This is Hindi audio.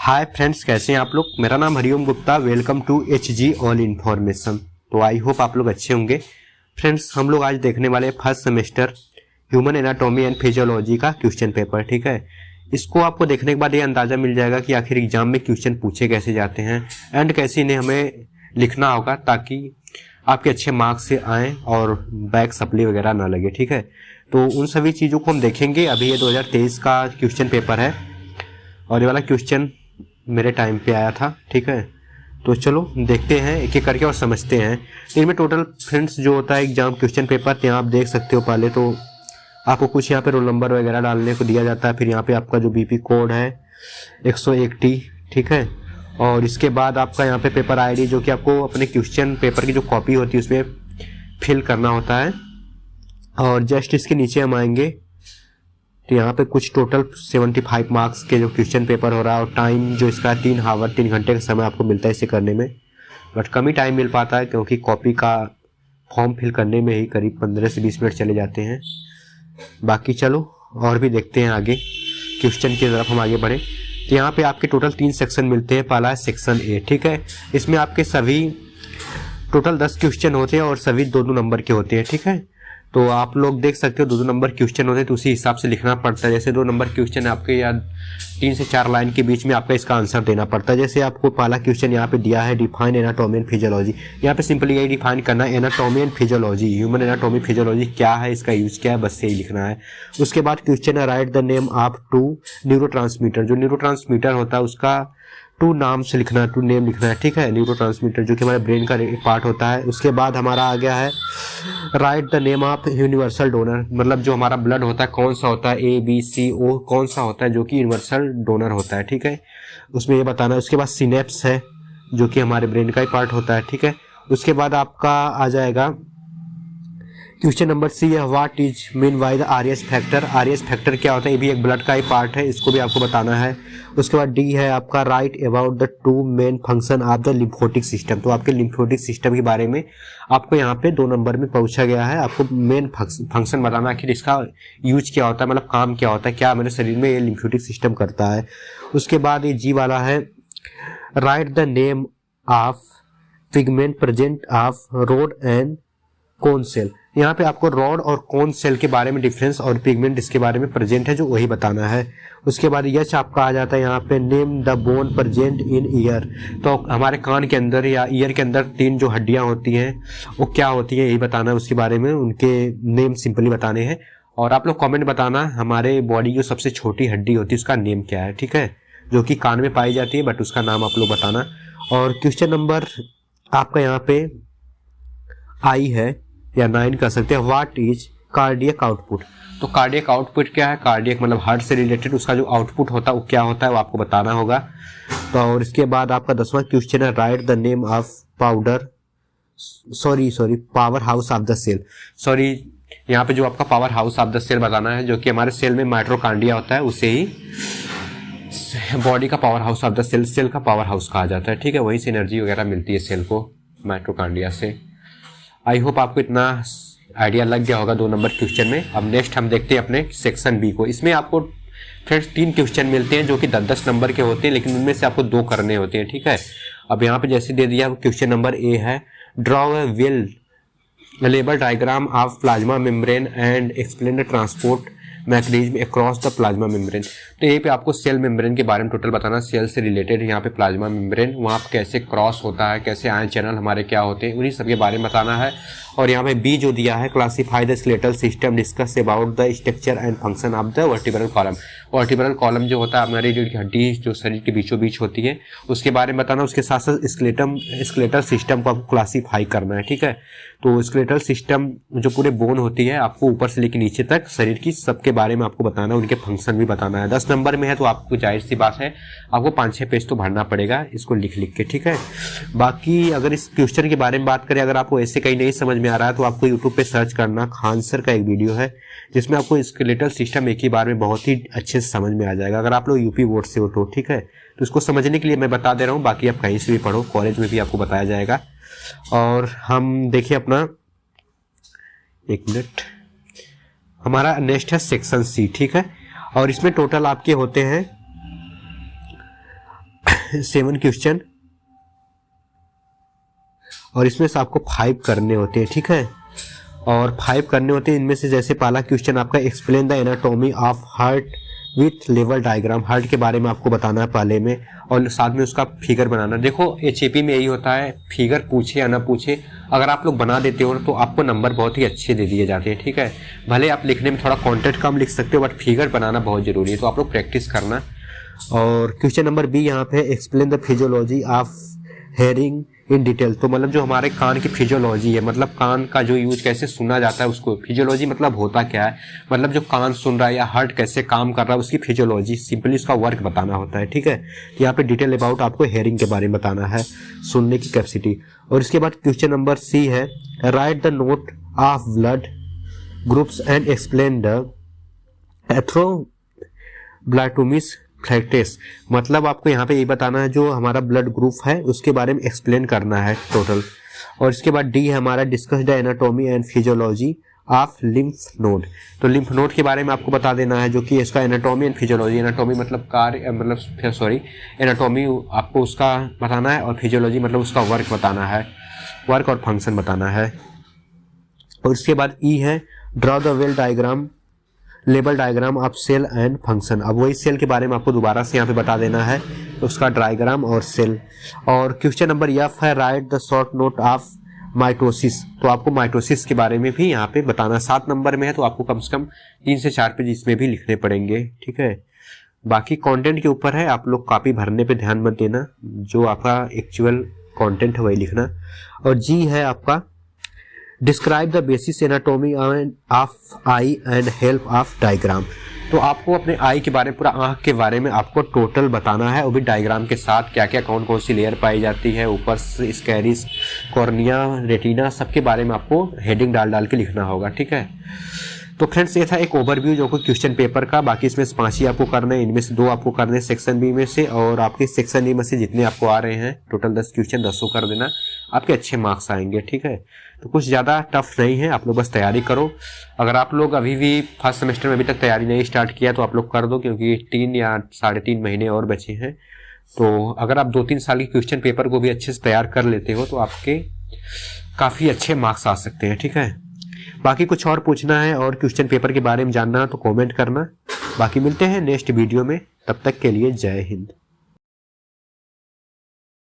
हाय फ्रेंड्स, कैसे हैं आप लोग। मेरा नाम Hariom Gupta. Welcome to HG all information. तो आई होप आप लोग अच्छे होंगे। फ्रेंड्स, हम लोग आज देखने वाले first semester human anatomy and physiology का क्वेश्चन पेपर। ठीक है, इसको आपको देखने के बाद ये अंदाज़ा मिल जाएगा कि आखिर एग्जाम में क्वेश्चन पूछे कैसे जाते हैं एंड कैसे इन्हें हमें लिखना होगा ताकि आपके अच्छे मार्क्स से आएँ और बैक सप्ली वगैरह ना लगे। ठीक है, तो उन सभी चीज़ों को हम देखेंगे। अभी ये 2023 का क्वेश्चन पेपर है और ये वाला क्वेश्चन मेरे टाइम पे आया था। ठीक है, तो चलो देखते हैं एक एक करके और समझते हैं। इनमें टोटल फ्रेंड्स जो होता है एग्जाम क्वेश्चन पेपर, यहाँ आप देख सकते हो। पहले तो आपको कुछ यहाँ पे रोल नंबर वगैरह डालने को दिया जाता है, फिर यहाँ पे आपका जो BP कोड है 101T। ठीक है, और इसके बाद आपका यहाँ पे पेपर ID जो कि आपको अपने क्वेश्चन पेपर की जो कॉपी होती है उसमें फिल करना होता है। और जस्ट इसके नीचे हम आएंगे तो यहाँ पे कुछ टोटल 75 मार्क्स के जो क्वेश्चन पेपर हो रहा है और टाइम जो इसका 3 घंटे का समय आपको मिलता है इसे करने में। बट कम ही टाइम मिल पाता है क्योंकि कॉपी का फॉर्म फिल करने में ही करीब 15 से 20 मिनट चले जाते हैं। बाकी चलो और भी देखते हैं आगे, क्वेश्चन की तरफ हम आगे बढ़े। तो यहाँ पे आपके टोटल 3 सेक्शन मिलते हैं। पहला है सेक्शन A। ठीक है, इसमें आपके सभी टोटल 10 क्वेश्चन होते हैं और सभी 2-2 नंबर के होते हैं। ठीक है, तो आप लोग देख सकते हो 2-2 नंबर क्वेश्चन होते हैं तो उसी हिसाब से लिखना पड़ता है। जैसे 2 नंबर क्वेश्चन आपके या 3 से 4 लाइन के बीच में आपका इसका आंसर देना पड़ता है। जैसे आपको पहला क्वेश्चन यहाँ पे दिया है, डिफाइन एनाटॉमी एंड फिजियोलॉजी। यहाँ पे सिंपली यही डिफाइन करना है, anatomy and physiology, human anatomy physiology क्या है, इसका यूज क्या है, बस यही लिखना है। उसके बाद क्वेश्चन है write the name of 2 neurotransmitter. जो न्यूरोट्रांसमीटर होता है उसका 2 नाम से लिखना है, 2 नेम लिखना है। ठीक है, न्यूरोट्रांसमीटर जो कि हमारे ब्रेन का एक पार्ट होता है। उसके बाद हमारा आ गया है write the name of universal donor, मतलब जो हमारा ब्लड होता है कौन सा होता है, ABCO कौन सा होता है जो कि यूनिवर्सल डोनर होता है। ठीक है, उसमें ये बताना है। उसके बाद सिनेप्स है जो कि हमारे ब्रेन का ही पार्ट होता है। ठीक है, उसके बाद आपका आ जाएगा क्वेश्चन नंबर C है, what is mean by the RS factor. RS factor क्या होता है, ये भी एक ब्लड का ही पार्ट है, इसको भी आपको बताना है। उसके बाद D है आपका right about the 2 main function of the lymphatic system. तो आपके लिम्फोटिक सिस्टम के बारे में आपको यहाँ पे 2 नंबर में पूछा गया है। आपको मेन फंक्शन बताना आखिर इसका यूज क्या होता है, मतलब काम क्या होता है, क्या मेरे शरीर में ये लिम्फोटिक सिस्टम करता है। उसके बाद ये G वाला है write the name of pigment present of rod and cone cell. यहाँ पे आपको रॉड और कोन सेल के बारे में डिफरेंस और पिगमेंट इसके बारे में प्रेजेंट है जो वही बताना है। उसके बाद यच आपका आ जाता है यहाँ पे name the bone present in year. तो हमारे कान के अंदर या ईयर के अंदर 3 जो हड्डियाँ होती हैं वो क्या होती हैं यही बताना है, उसके बारे में उनके नेम सिंपली बताने हैं। और आप लोग कॉमेंट बताना हमारे बॉडी की सबसे छोटी हड्डी होती है उसका नेम क्या है। ठीक है, जो कि कान में पाई जाती है बट उसका नाम आप लोग बताना। और क्वेश्चन नंबर आपका यहाँ पे I है या 9 कर सकते हैं, व्हाट इज कार्डियक आउटपुट। तो कार्डियक आउटपुट क्या है, कार्डियक मतलब हार्ट से रिलेटेड उसका जो आउटपुट होता है वो क्या होता है वो आपको बताना होगा। तो और इसके बाद आपका 10वां क्वेश्चन है write the name of power house of the cell. Sorry, यहाँ पे जो आपका power house of the cell बताना है जो कि हमारे सेल में माइटोकॉन्ड्रिया होता है, उसे ही बॉडी का power house of the cell, cell का पावर हाउस कहा जाता है। ठीक है, वहीं से एनर्जी वगैरह मिलती है सेल को माइटोकॉन्ड्रिया से। आई होप आपको इतना आइडिया लग गया होगा 2 नंबर क्वेश्चन में। अब नेक्स्ट हम देखते हैं अपने सेक्शन B को। इसमें आपको फ्रेंड्स 3 क्वेश्चन मिलते हैं जो कि 10-10 नंबर के होते हैं, लेकिन उनमें से आपको 2 करने होते हैं। ठीक है, अब यहाँ पे जैसे दे दिया क्वेश्चन नंबर A है draw a well label diagram of plasma membrane and explain the transport mechanism across the plasma membrane. तो यहीं पे आपको सेल मेम्ब्रेन के बारे में टोटल बताना, सेल से रिलेटेड यहाँ पे प्लाज्मा मेम्ब्रेन वहाँ कैसे क्रॉस होता है, कैसे आयन चैनल हमारे क्या होते हैं, उन्हीं सब के बारे में बताना है। और यहाँ पे B जो दिया है classify the skeletal system, discuss about the structure and function of the vertebral column. Vertebral column जो होता है हमारी रीढ़ की हड्डी जो शरीर के बीचों बीच होती है उसके बारे में बताना। उसके साथ साथ स्केलेटल सिस्टम को आपको क्लासीफाई करना है। ठीक है, तो स्केलेटल सिस्टम जो पूरे बोन होती है आपको ऊपर से लेकर नीचे तक शरीर की सबके बारे में आपको बताना है, उनके फंक्शन भी बताना है। 10 नंबर में है तो आपको जाहिर सी बात है आपको 5-6 पेज तो भरना पड़ेगा इसको लिख लिख के। ठीक है, बाकी अगर इस क्वेश्चन के बारे में बात करें, अगर आपको ऐसे कहीं नहीं समझ में आ रहा है तो आपको यूट्यूब पे सर्च करना, खान सर का एक वीडियो है जिसमें आपको स्केलेटल सिस्टम एक ही बार में बहुत ही अच्छे से समझ में आ जाएगा अगर आप लोग यूपी बोर्ड से हो तो। ठीक है, तो इसको समझने के लिए मैं बता दे रहा हूँ, बाकी आप कहीं से भी पढ़ो, कॉलेज में भी आपको बताया जाएगा। और हम देखिए अपना 1 मिनट, हमारा नेक्स्ट है सेक्शन C। ठीक है, और इसमें टोटल आपके होते हैं 7 क्वेश्चन और इसमें से आपको 5 करने होते हैं, ठीक है। और 5 करने होते हैं, इनमें से जैसे पहला क्वेश्चन आपका explain the anatomy of heart with level diagram, heart के बारे में आपको बताना है पहले में, और साथ में उसका फिगर बनाना। देखो एचएपी में यही होता है, फिगर पूछे या ना पूछे, अगर आप लोग बना देते हो तो आपको नंबर बहुत ही अच्छे दे दिए जाते हैं, ठीक है। भले आप लिखने में थोड़ा कंटेंट कम लिख सकते हो, बट फिगर बनाना बहुत जरूरी है, तो आप लोग प्रैक्टिस करना। और क्वेश्चन नंबर बी यहाँ पे explain the physiology of hearing in detail, तो मतलब जो हमारे कान की फिजियोलॉजी है, मतलब कान का जो यूज कैसे सुना जाता है उसको, फिजियोलॉजी मतलब होता क्या है, मतलब जो कान सुन रहा है या हार्ट कैसे काम कर रहा है उसकी फिजियोलॉजी, सिंपली उसका वर्क बताना होता है, ठीक है। तो यहाँ पे डिटेल अबाउट आपको हेयरिंग के बारे में बताना है, सुनने की कैपेसिटी। और इसके बाद क्वेश्चन नंबर सी है write the note of blood groups and explain the erythroblastosis फ्लैक्टेस, मतलब आपको यहाँ पे ये बताना है जो हमारा ब्लड ग्रुप है उसके बारे में एक्सप्लेन करना है टोटल। और इसके बाद डी है हमारा discuss the anatomy and physiology of lymph node, तो लिम्फ नोड के बारे में आपको बता देना है, जो कि इसका एनाटॉमी एंड फिजियोलॉजी, एनाटॉमी मतलब कार्य, मतलब सॉरी एनाटॉमी आपको उसका बताना है, और फिजियोलॉजी मतलब उसका वर्क बताना है, वर्क और फंक्शन बताना है। और इसके बाद ई है draw the well diagram label diagram of cell and function, अब वही सेल के बारे में आपको दोबारा से यहाँ पे बता देना है, उसका डायग्राम और सेल। और क्वेश्चन नंबर एफ है write the short note of mitosis, तो आपको माइटोसिस के बारे में भी यहाँ पे बताना, 7 नंबर में है तो आपको कम से कम 3 से 4 पेज इसमें भी लिखने पड़ेंगे, ठीक है। बाकी कंटेंट के ऊपर है, आप लोग कॉपी भरने पे ध्यान मत देना, जो आपका एक्चुअल कंटेंट है वही लिखना। और जी है आपका describe the basis anatomy of I and help of diagram, तो आपको अपने आई के बारे में, पूरा आंख के बारे में आपको टोटल बताना है, वो भी डायग्राम के साथ, क्या क्या कौन कौन सी लेयर पाई जाती है, ऊपर स्कैरिस, कॉर्निया, रेटिना, सबके बारे में आपको हेडिंग डाल डाल के लिखना होगा, ठीक है। तो फ्रेंड्स ये था एक ओवरव्यू जो कि क्वेश्चन पेपर का, बाकी इसमें 5 ही आपको करने हैं, इनमें से 2 आपको करने हैं सेक्शन बी में से, और आपके सेक्शन ए में से जितने आपको आ रहे हैं टोटल 10 क्वेश्चन 10 कर देना, आपके अच्छे मार्क्स आएंगे, ठीक है। तो कुछ ज़्यादा टफ नहीं है, आप लोग बस तैयारी करो। अगर आप लोग अभी भी फर्स्ट सेमेस्टर में अभी तक तैयारी नहीं स्टार्ट किया तो आप लोग कर दो, क्योंकि 3 या 3.5 महीने और बचे हैं। तो अगर आप 2-3 साल के क्वेश्चन पेपर को भी अच्छे से तैयार कर लेते हो तो आपके काफ़ी अच्छे मार्क्स आ सकते हैं, ठीक है। बाकी कुछ और पूछना है और क्वेश्चन पेपर के बारे में जानना है तो कमेंट करना। बाकी मिलते हैं नेक्स्ट वीडियो में, तब तक के लिए जय हिंद।